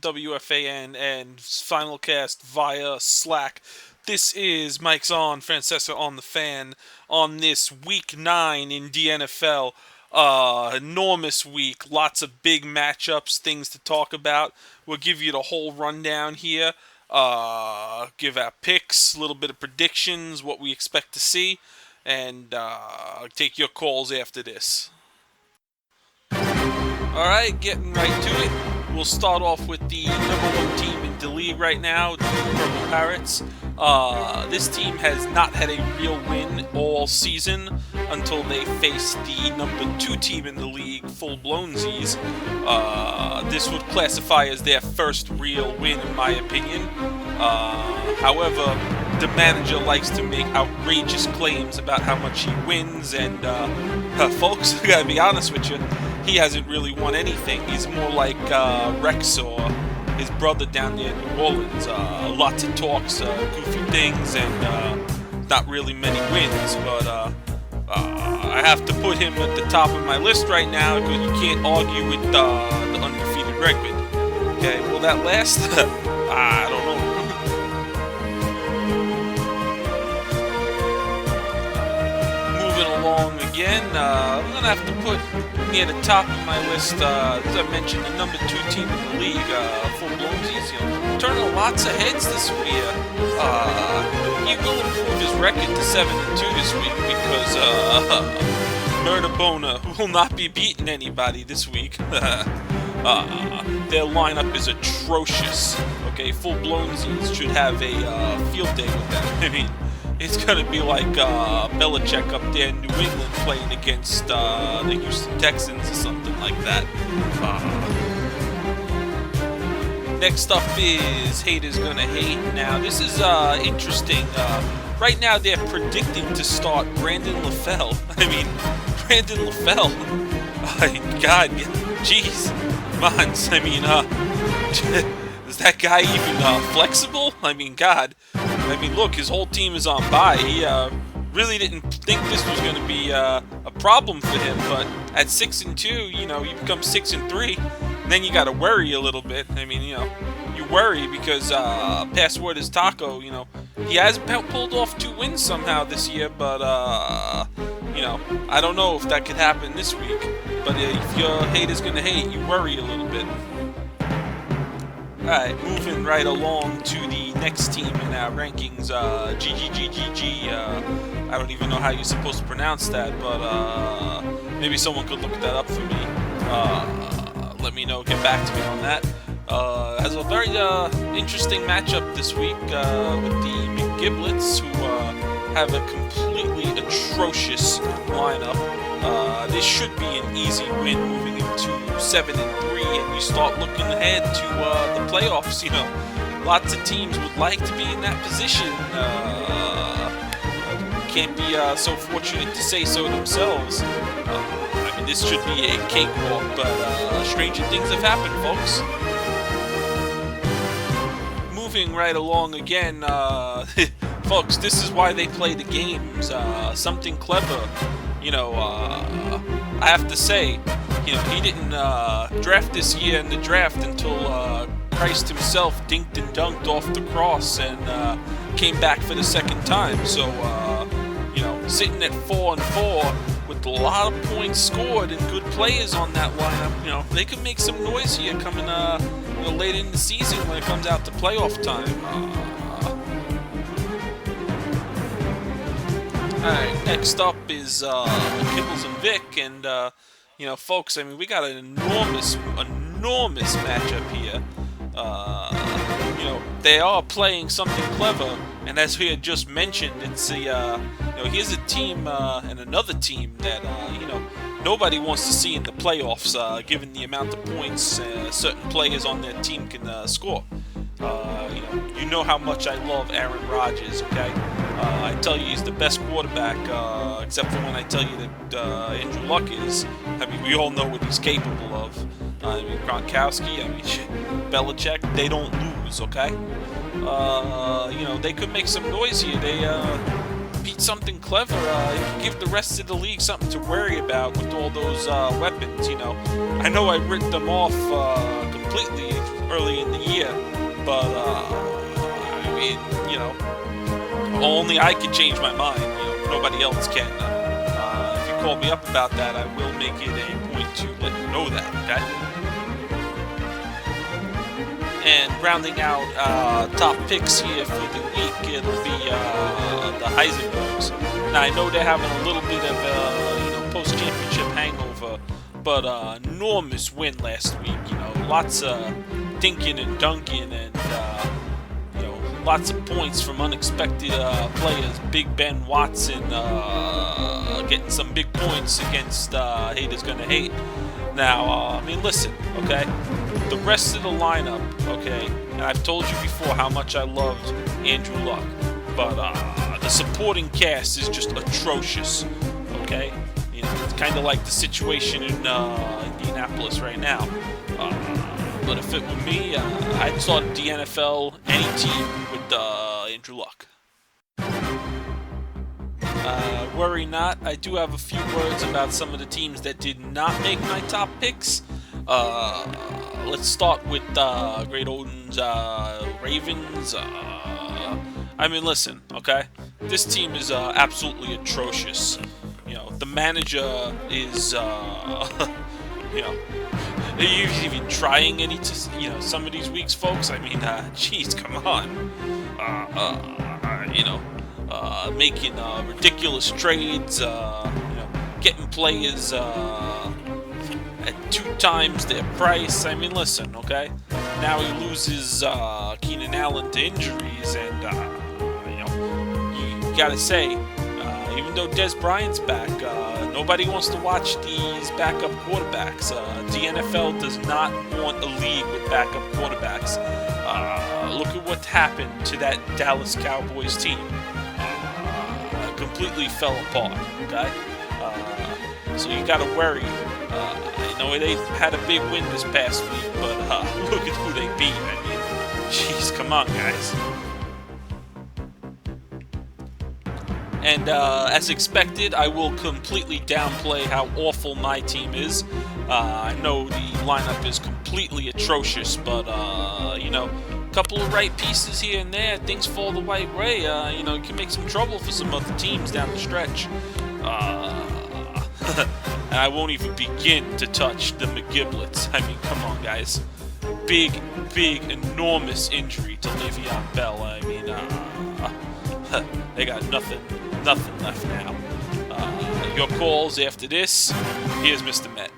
WFAN and simulcast via Slack. This is Mike's on, Francesca on the fan, on this week 9 in DNFL. Enormous week, lots of big matchups, things to talk about. We'll give you the whole rundown here. Give our picks, a little bit of predictions, what we expect to see, and take your calls after this. Alright, getting right to it. We'll start off with the #1 team in the league right now, the Purple Parrots. This team has not had a real win all season until they faced the #2 team in the league, LOTHG. This would classify as their first real win, in my opinion. However, the manager likes to make outrageous claims about how much he wins, and folks, I gotta be honest with you, he hasn't really won anything. He's more like Rex or his brother down there in New Orleans. Lots of talks, goofy things, and not really many wins. But I have to put him at the top of my list right now because you can't argue with the undefeated record. Okay, will that last? I don't know. Along again, I'm going to have to put near the top of my list, as I mentioned, the #2 team in the league, LOTHG. Turning lots of heads this year. He will improve his record to 7-2 this week because Murder Boner will not be beating anybody this week. Their lineup is atrocious. Okay, LOTHG should have a field day with them. I mean, it's going to be like Belichick up there in New England playing against the Houston Texans or something like that. Next up is Haters Gonna Hate. Now, this is interesting. Right now, they're predicting to start Brandon LaFell. I mean, Brandon LaFell. Oh, God, jeez. Monz, I mean, is that guy even flexible? I mean, God. I mean, look, his whole team is on bye. He really didn't think this was going to be a problem for him, but at 6-2, you know, you become 6-3, and then you got to worry a little bit. I mean, you know, you worry because password is Taco. You know, he has pulled off 2 wins somehow this year, but you know, I don't know if that could happen this week. But if your haters gonna hate, you worry a little bit. Alright, moving right along to the next team in our rankings, GGGGG. I don't even know how you're supposed to pronounce that, but maybe someone could look that up for me. Let me know, get back to me on that. Has a very interesting matchup this week with the McGiblets, who have a completely atrocious lineup. This should be an easy win moving into 7-3, and you start looking ahead to the playoffs. You know, lots of teams would like to be in that position. Can't be so fortunate to say so themselves. I mean, this should be a cakewalk, but stranger things have happened, folks. Moving right along again, folks, this is why they play the games. Something clever. You know, I have to say, you know, he didn't draft this year in the draft until Christ himself dinked and dunked off the cross and came back for the second time. So, you know, sitting at 4-4 with a lot of points scored and good players on that lineup, you know, they could make some noise here coming you know, late in the season when it comes out to playoff time. Alright, next up is Kibbles and Vic, and you know, folks, I mean, we got an enormous matchup here. You know, they are playing something clever, and as we had just mentioned, it's a you know, here's a team and another team that you know, nobody wants to see in the playoffs, given the amount of points certain players on their team can score. You know how much I love Aaron Rodgers, okay? I tell you he's the best quarterback, except for when I tell you that Andrew Luck is. I mean, we all know what he's capable of. I mean, Gronkowski, I mean, Belichick, they don't lose, okay? You know, they could make some noise here. They beat something clever. Give the rest of the league something to worry about with all those weapons, you know. I know I ripped them off completely early in the year. But, I mean, you know, only I can change my mind. You know, nobody else can. If you call me up about that, I will make it a point to let you know that, okay? And rounding out top picks here for the week, it'll be the Heisenbergs. Now, I know they're having a little bit of a post-championship hangover, but enormous win last week. You know, lots of dinking and dunking, and you know, lots of points from unexpected players. Big Ben Watson getting some big points against haters gonna hate. Now, I mean, listen, okay? The rest of the lineup, okay? And I've told you before how much I loved Andrew Luck, but the supporting cast is just atrocious, okay? You know, it's kind of like the situation in Indianapolis right now. But if it were me, I'd start the NFL any team with Andrew Luck. Worry not, I do have a few words about some of the teams that did not make my top picks. Let's start with Great Odin's Ravens. I mean, listen, okay? This team is absolutely atrocious. You know, the manager is, you know, he's even trying any, you know, some of these weeks, folks. I mean, geez, come on. You know, making ridiculous trades, you know, getting players at 2 times their price. I mean, listen, okay? Now he loses Keenan Allen to injuries, and you know, you gotta say, even though Des Bryant's back, nobody wants to watch these backup quarterbacks. The NFL does not want a league with backup quarterbacks. Look at what happened to that Dallas Cowboys team. Completely fell apart, okay? So you gotta worry. I know they had a big win this past week, but look at who they beat. I mean, jeez, come on, guys. And as expected, I will completely downplay how awful my team is. I know the lineup is completely atrocious, but you know, a couple of right pieces here and there, things fall the right way. You know, you can make some trouble for some other teams down the stretch. And I won't even begin to touch the McGiblets. I mean, come on, guys. Big, enormous injury to Le'Veon Bell. I mean, they got nothing left now. Your calls after this. Here's Mr. Met.